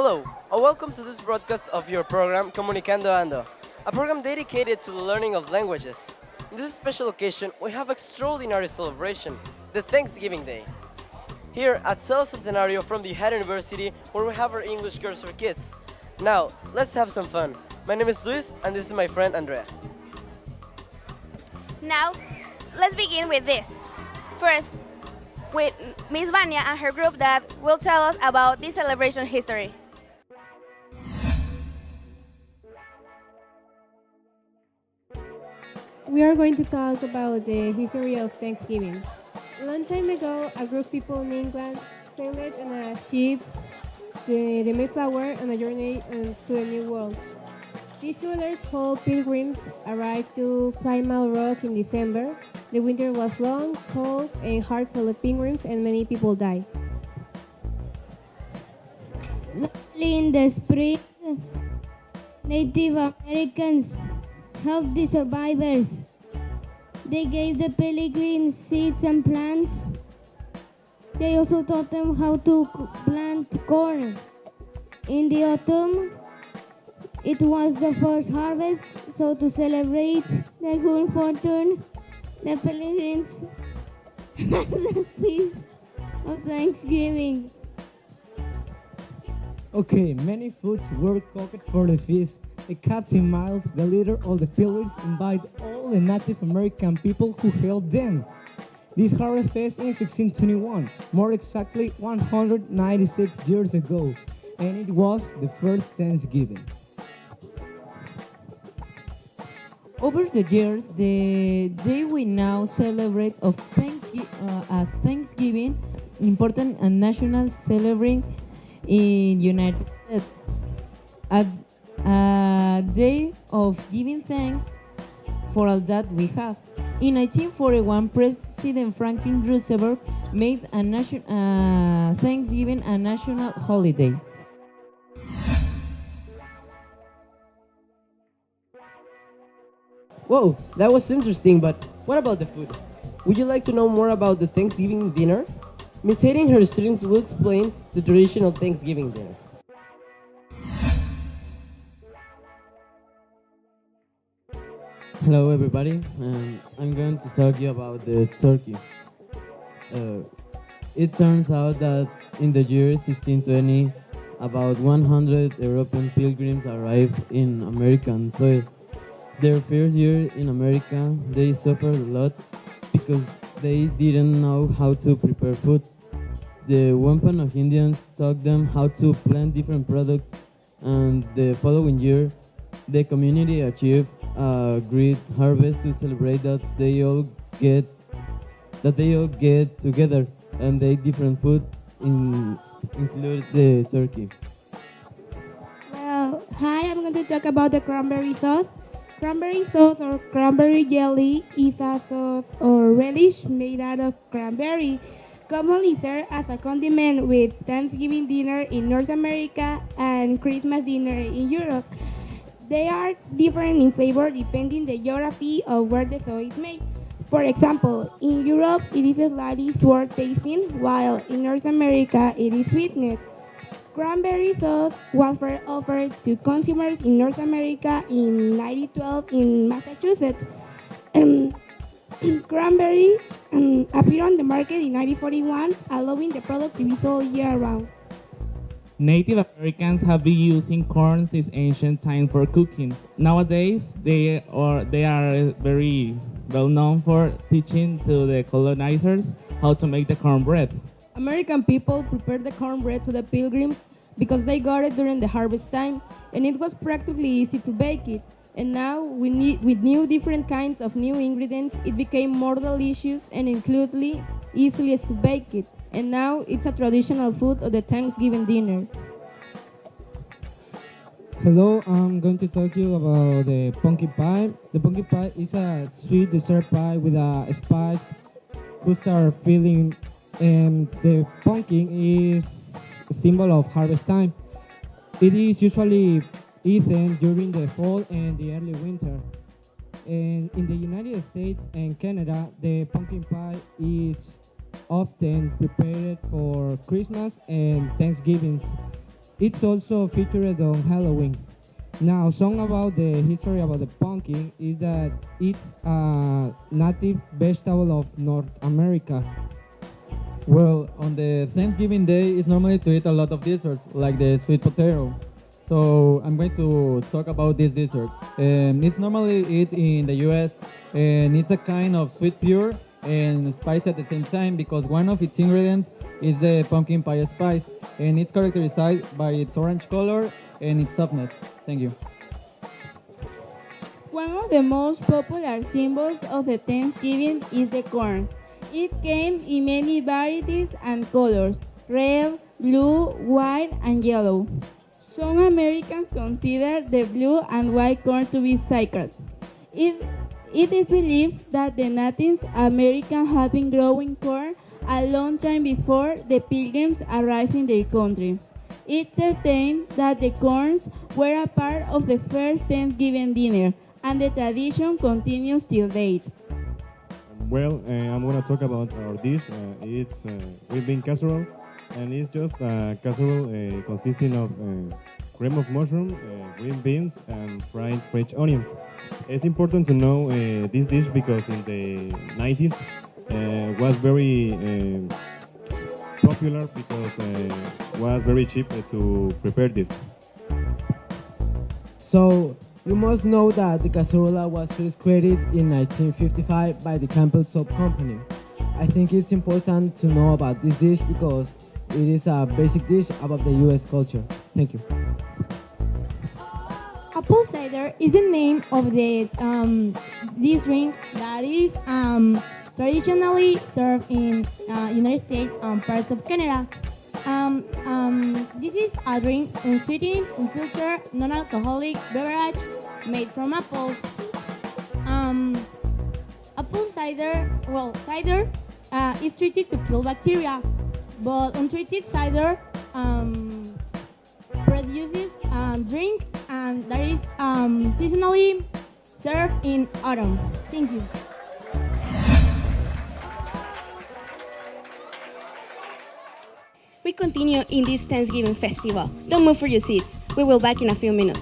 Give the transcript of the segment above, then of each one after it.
Hello, and welcome to this broadcast of your program Comunicando Ando, a program dedicated to the learning of languages. In this special occasion, we have extraordinary celebration, the Thanksgiving Day. Here at Cell Centenario from the Head University, where we have our English course for kids. Now, let's have some fun. My name is Luis, and this is my friend Andrea. Now, let's begin with this. First, with Miss Vania and her group that will tell us about this celebration history. We are going to talk about the history of Thanksgiving. A long time ago, a group of people in England sailed on a ship to the Mayflower on a journey to the New World. These travelers, called pilgrims, arrived to Plymouth Rock in December. The winter was long, cold, and hard for the pilgrims, and many people died. Early in the spring, Native Americans helped the survivors. They gave the pilgrims seeds and plants. They also taught them how to plant corn. In the autumn, it was the first harvest, so to celebrate the good fortune, the pilgrims had the feast of Thanksgiving. Okay, many foods were cooked for the feast. The Captain Miles, the leader of the Pilgrims, invited all the Native American people who helped them. This harvest fest in 1621, more exactly 196 years ago, and it was the first Thanksgiving. Over the years, the day we now celebrate of as Thanksgiving, important and national celebrating in United States, a day of giving thanks for all that we have. In 1941, President Franklin Roosevelt made Thanksgiving a national holiday. Whoa, that was interesting, but what about the food? Would you like to know more about the Thanksgiving dinner? Miss Hayden and her students will explain the traditional Thanksgiving dinner. Hello, everybody. I'm going to talk you about the turkey. It turns out that in the year 1620, about 100 European pilgrims arrived in American soil. Their first year in America, they suffered a lot because they didn't know how to prepare food. The Wampanoag Indians taught them how to plant different products, and the following year, the community achieved a great harvest to celebrate that they all get together and they eat different food, include the turkey. Well, hi, I'm going to talk about the cranberry sauce. Cranberry sauce or cranberry jelly is a sauce or relish made out of cranberry, commonly served as a condiment with Thanksgiving dinner in North America and Christmas dinner in Europe. They are different in flavor depending the geography of where the sauce is made. For example, in Europe it is slightly sour tasting, while in North America it is sweetened. Cranberry sauce was first offered to consumers in North America in 1912 in Massachusetts. Cranberry appeared on the market in 1941, allowing the product to be sold year-round. Native Americans have been using corn since ancient times for cooking. Nowadays, they are very well known for teaching to the colonizers how to make the cornbread. American people prepared the cornbread to the pilgrims because they got it during the harvest time, and it was practically easy to bake it. And now, with new different kinds of new ingredients, it became more delicious and includely easiest to bake it. And now, it's a traditional food of the Thanksgiving dinner. Hello, I'm going to talk to you about the pumpkin pie. The pumpkin pie is a sweet dessert pie with a spiced custard filling, and the pumpkin is a symbol of harvest time. It is usually eaten during the fall and the early winter. And in the United States and Canada, the pumpkin pie is often prepared for Christmas and Thanksgivings. It's also featured on Halloween. Now, song about the history about the pumpkin is that it's a native vegetable of North America. Well, on the Thanksgiving Day, it's normally to eat a lot of desserts, like the sweet potato. So I'm going to talk about this dessert. It's normally eaten in the U.S. and it's a kind of sweet pure and spicy at the same time because one of its ingredients is the pumpkin pie spice, and it's characterized by its orange color and its softness. Thank you. One of the most popular symbols of the Thanksgiving is the corn. It came in many varieties and colors: red, blue, white, and yellow. Some Americans consider the blue and white corn to be sacred. It is believed that the Native Americans had been growing corn a long time before the Pilgrims arrived in their country. It's certain that the corns were a part of the first Thanksgiving dinner, and the tradition continues till date. Well, I'm going to talk about our dish. It's green bean casserole, and it's just a casserole consisting of cream of mushroom, green beans, and fried French onions. It's important to know this dish because in the 90s was very popular because was very cheap to prepare this. So, you must know that the cacerola was first created in 1955 by the Campbell Soap Company. I think it's important to know about this dish because it is a basic dish about the US culture. Thank you. Apple cider is the name of the this drink that is traditionally served in United States and parts of Canada. This is a drink unsweetened, unfiltered, non-alcoholic beverage made from apples. Apple cider, cider is treated to kill bacteria, but untreated cider produces a drink and that is seasonally served in autumn. Thank you. We continue in this Thanksgiving festival. Don't move for your seats. We will back in a few minutes.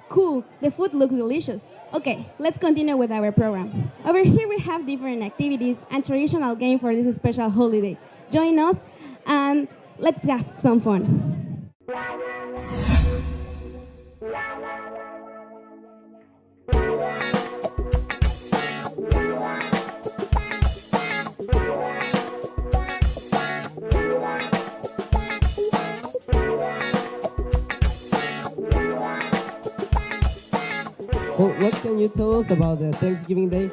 Cool, the food looks delicious. Okay, let's continue with our program. Over here we have different activities and traditional games for this special holiday. Join us and let's have some fun. Well, what can you tell us about the Thanksgiving Day?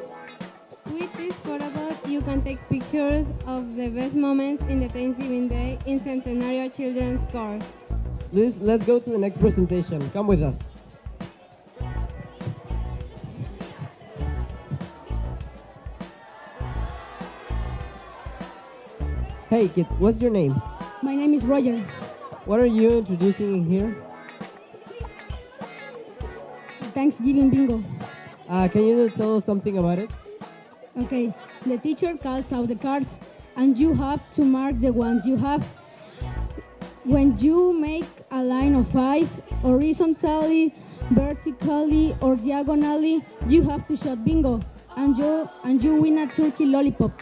With this photo you can take pictures of the best moments in the Thanksgiving Day in Centenario Children's Cars. Let's go to the next presentation. Come with us. Hey kid, what's your name? My name is Roger. What are you introducing in here? Thanksgiving bingo. Can you tell us something about it? Okay, the teacher calls out the cards and you have to mark the ones you have. When you make a line of 5, horizontally, vertically, or diagonally, you have to shout bingo and you win a turkey lollipop.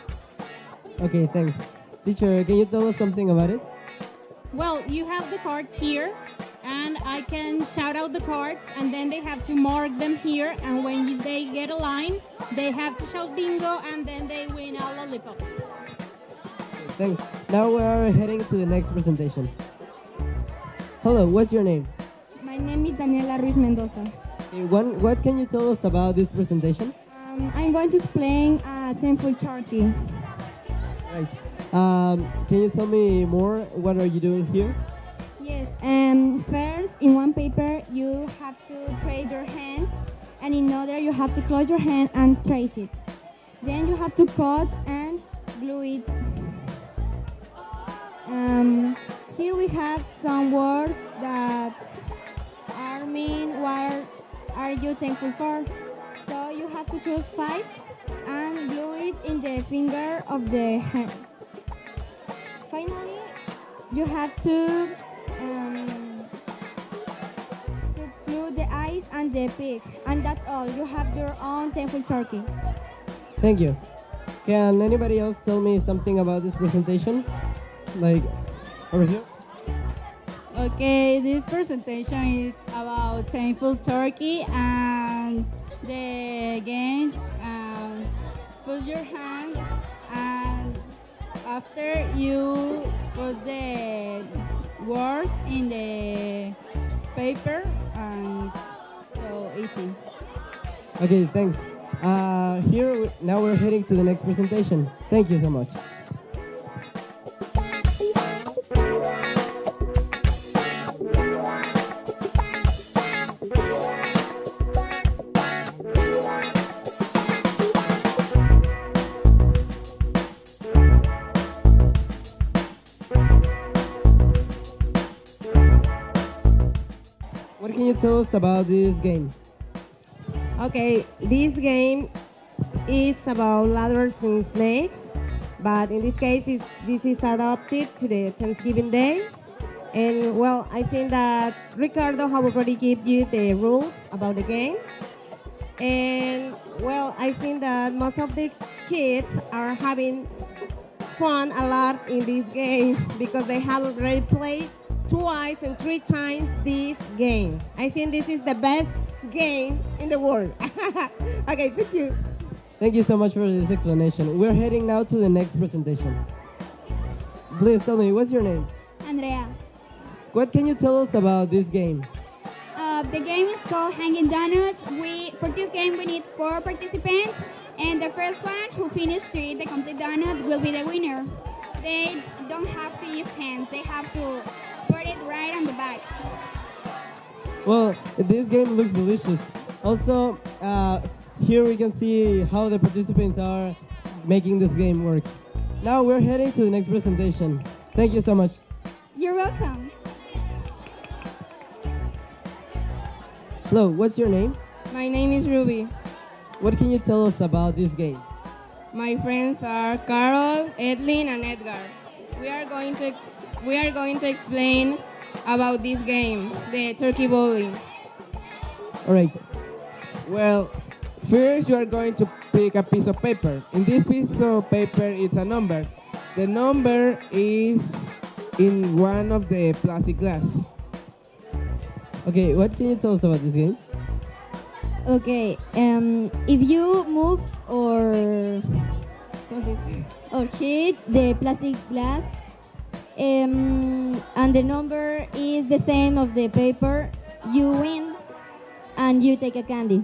Okay, thanks. Teacher, can you tell us something about it? Well, you have the cards here, and I can shout out the cards, and then they have to mark them here, and when they get a line, they have to shout bingo, and then they win a lollipop. Thanks. Now we are heading to the next presentation. Hello, what's your name? My name is Daniela Ruiz Mendoza. Okay, what can you tell us about this presentation? I'm going to explain a thankful turkey. Right. Can you tell me more? What are you doing here? Yes, first in one paper you have to trade your hand and in other you have to close your hand and trace it. Then you have to cut and glue it. Here we have some words that are mean what are you thankful for. So you have to choose 5 and glue it in the finger of the hand. Finally, you have to glue the eyes and the beak, and that's all. You have your own thankful turkey. Thank you. Can anybody else tell me something about this presentation? Like over here? Okay, this presentation is about thankful turkey and the game. Put your hand and after you put the words in the paper and it's so easy. Okay, thanks. Now we're heading to the next presentation. Thank you so much. What can you tell us about this game? Okay, this game is about ladders and snakes, but in this case, this is adapted to the Thanksgiving Day. And well, I think that Ricardo have already given you the rules about the game. And well, I think that most of the kids are having fun a lot in this game because they have already played twice and 3 times this game. I think this is the best game in the world. Okay, thank you. Thank you so much for this explanation. We're heading now to the next presentation. Please tell me, what's your name? Andrea. What can you tell us about this game? The game is called Hanging Donuts. For this game, we need 4 participants, and the first one who finishes to eat the complete donut will be the winner. They don't have to use hands. They have to put it right on the back. Well, this game looks delicious. Also, here we can see how the participants are making this game works. Now we're heading to the next presentation. Thank you so much. You're welcome. Hello, what's your name? My name is Ruby. What can you tell us about this game? My friends are Carol, Edlin, and Edgar. We are going to explain about this game, the turkey bowling. All right. Well, first you are going to pick a piece of paper. In this piece of paper, it's a number. The number is in one of the plastic glasses. Okay, what can you tell us about this game? Okay, if you move or hit the plastic glass, and the number is the same of the paper, you win and you take a candy.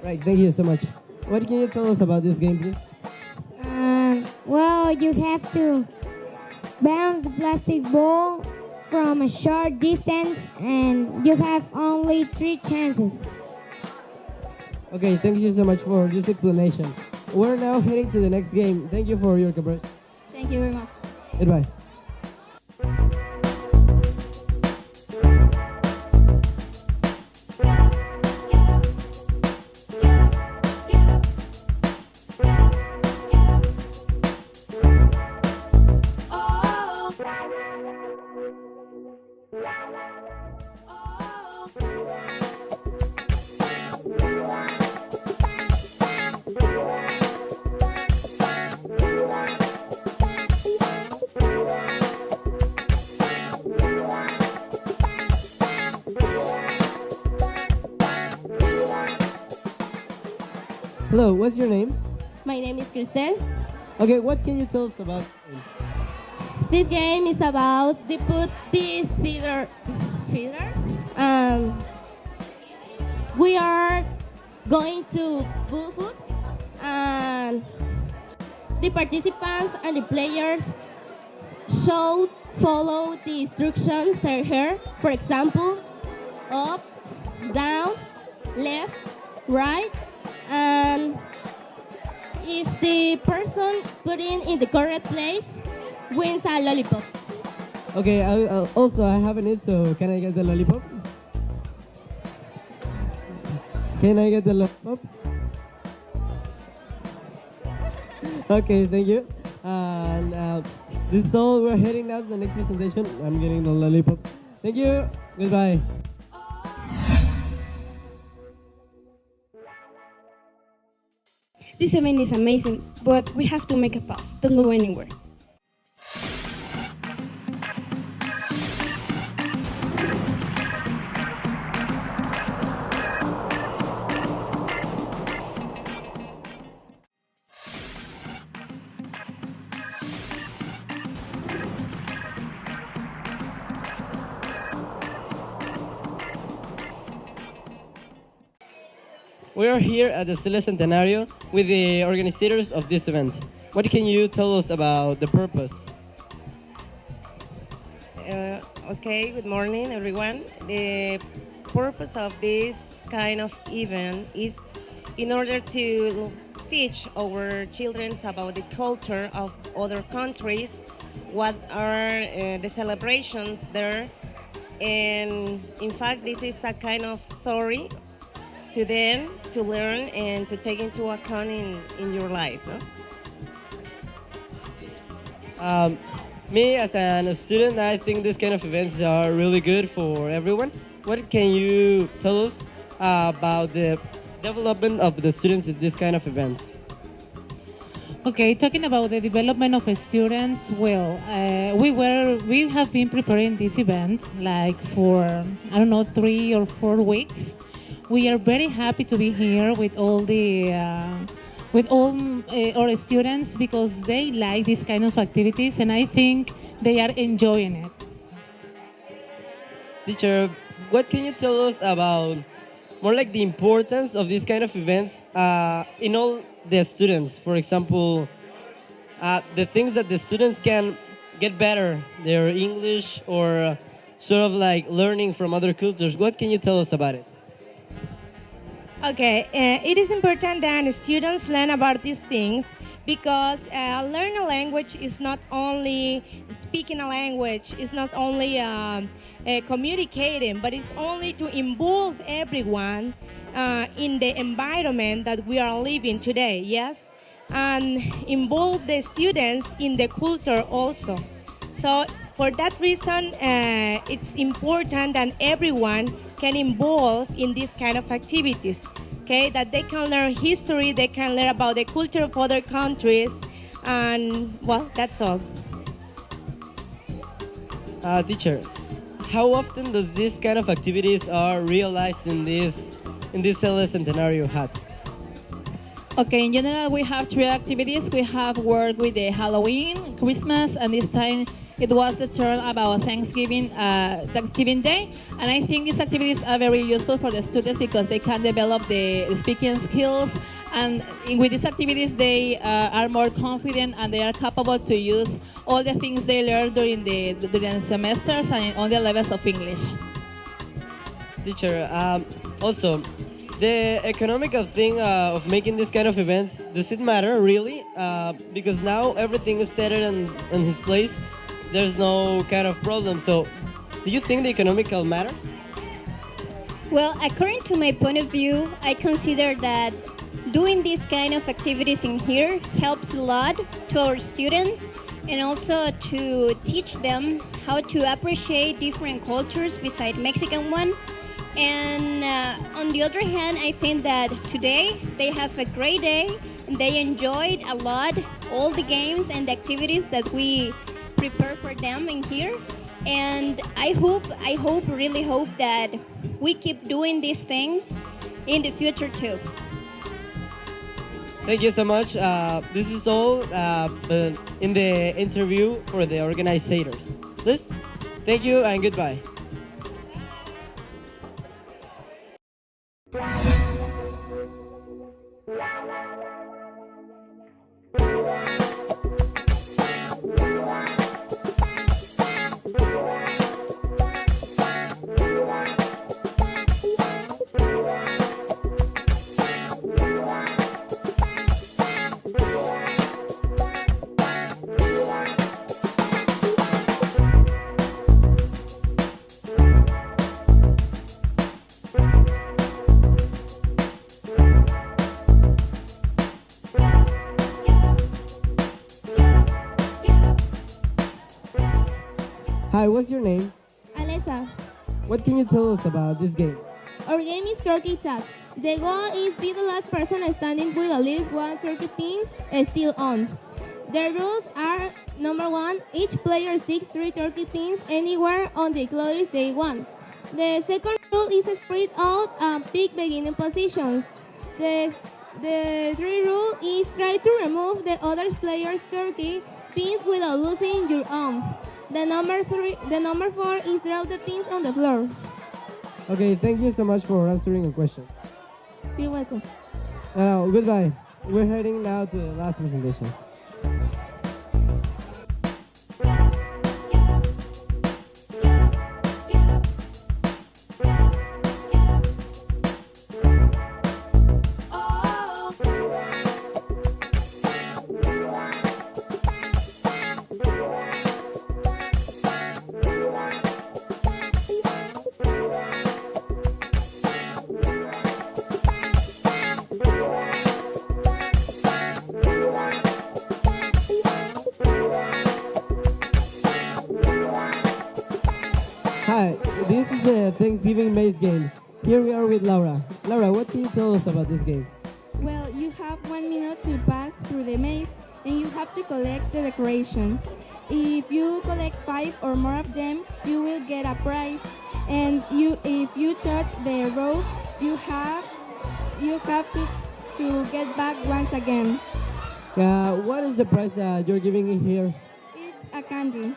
Right, thank you so much. What can you tell us about this game, please? Well, you have to bounce the plastic ball from a short distance and you have only 3 chances. Okay, thank you so much for this explanation. We're now heading to the next game. Thank you for your cooperation. Thank you very much. Goodbye. Hello, what's your name? My name is Cristel. Okay, what can you tell us about? This game is about the theater. We are going to put food, and the participants and the players should follow the instructions here. For example, up, down, left, right, and if the person put in the correct place wins a lollipop. Okay, also I have a need, so can I get the lollipop? Can I get the lollipop? Okay, thank you. And this is all. We're heading now to the next presentation. I'm getting the lollipop. Thank you. Goodbye. This event is amazing, but we have to make a pause. Don't go anywhere. We are here at the Stella Centenario with the organizers of this event. What can you tell us about the purpose? Okay, good morning, everyone. The purpose of this kind of event is in order to teach our children about the culture of other countries, what are the celebrations there, and in fact, this is a kind of story to them to learn and to take into account in your life. No? Me, as a student, I think this kind of events are really good for everyone. What can you tell us about the development of the students in this kind of events? Okay, talking about the development of students, well, we have been preparing this event like for, I don't know, 3 or 4 weeks. We are very happy to be here with all our students because they like these kinds of activities, and I think they are enjoying it. Teacher, what can you tell us about more like the importance of these kind of events in all the students? For example, the things that the students can get better, their English or sort of like learning from other cultures. What can you tell us about it? Okay, it is important that students learn about these things because learning a language is not only speaking a language, it's not only communicating, but it's only to involve everyone in the environment that we are living today, yes? And involve the students in the culture also. So for that reason, it's important that everyone can involve in these kind of activities, okay? That they can learn history, they can learn about the culture of other countries, and well, that's all. Teacher, how often does this kind of activities are realized in this LS Centenario hat? Okay, in general, we have 3 activities. We have worked with the Halloween, Christmas, and this time it was the turn about Thanksgiving Day. And I think these activities are very useful for the students because they can develop the speaking skills. And with these activities, they are more confident and they are capable to use all the things they learn during the semesters and on the levels of English. Teacher, also, the economical thing of making this kind of events, does it matter really? Because now everything is set in his place. There's no kind of problem. So, do you think the economical matters? Well, according to my point of view, I consider that doing these kind of activities in here helps a lot to our students and also to teach them how to appreciate different cultures besides Mexican one. And on the other hand, I think that today they have a great day and they enjoyed a lot all the games and the activities that we prepare for them in here. And I really hope that we keep doing these things in the future too. Thank you so much. This is all in the interview for the organizers. Please, thank you and goodbye. Hi, what's your name? Alessa. What can you tell us about this game? Our game is turkey tag. The goal is be the last person standing with at least one turkey pins still on. The rules are: number 1, each player sticks 3 turkey pins anywhere on the clothes they want. The second rule is spread out and pick beginning positions. The third rule is try to remove the other player's turkey pins without losing your own. The number 4 is drop the pins on the floor. Okay, thank you so much for answering a question. You're welcome. Goodbye. We're heading now to the last presentation. Hi, this is a Thanksgiving maze game. Here we are with Laura. Laura, what can you tell us about this game? Well, you have 1 minute to pass through the maze and you have to collect the decorations. If you collect 5 or more of them, you will get a prize. And if you touch the rope, you have to get back once again. What is the prize that you're giving in here? It's a candy.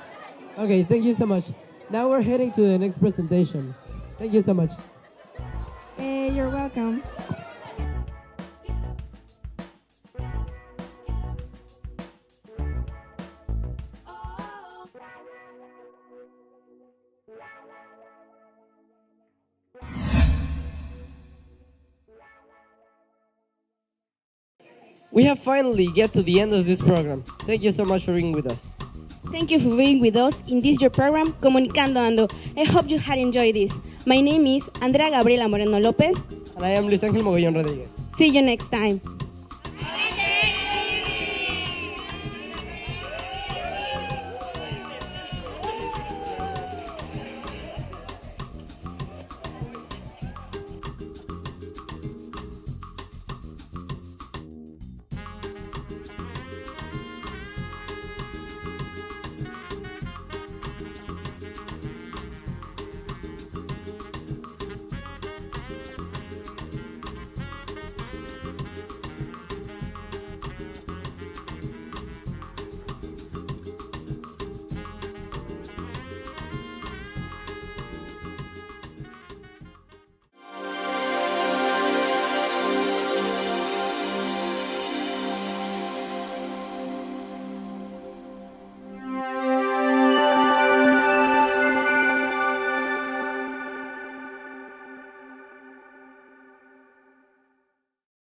Okay, thank you so much. Now we're heading to the next presentation. Thank you so much. You're welcome. We have finally get to the end of this program. Thank you so much for being with us. Thank you for being with us in this your program, Comunicando Ando. I hope you had enjoyed this. My name is Andrea Gabriela Moreno Lopez. And I am Luis Ángel Mogollón Rodríguez. See you next time.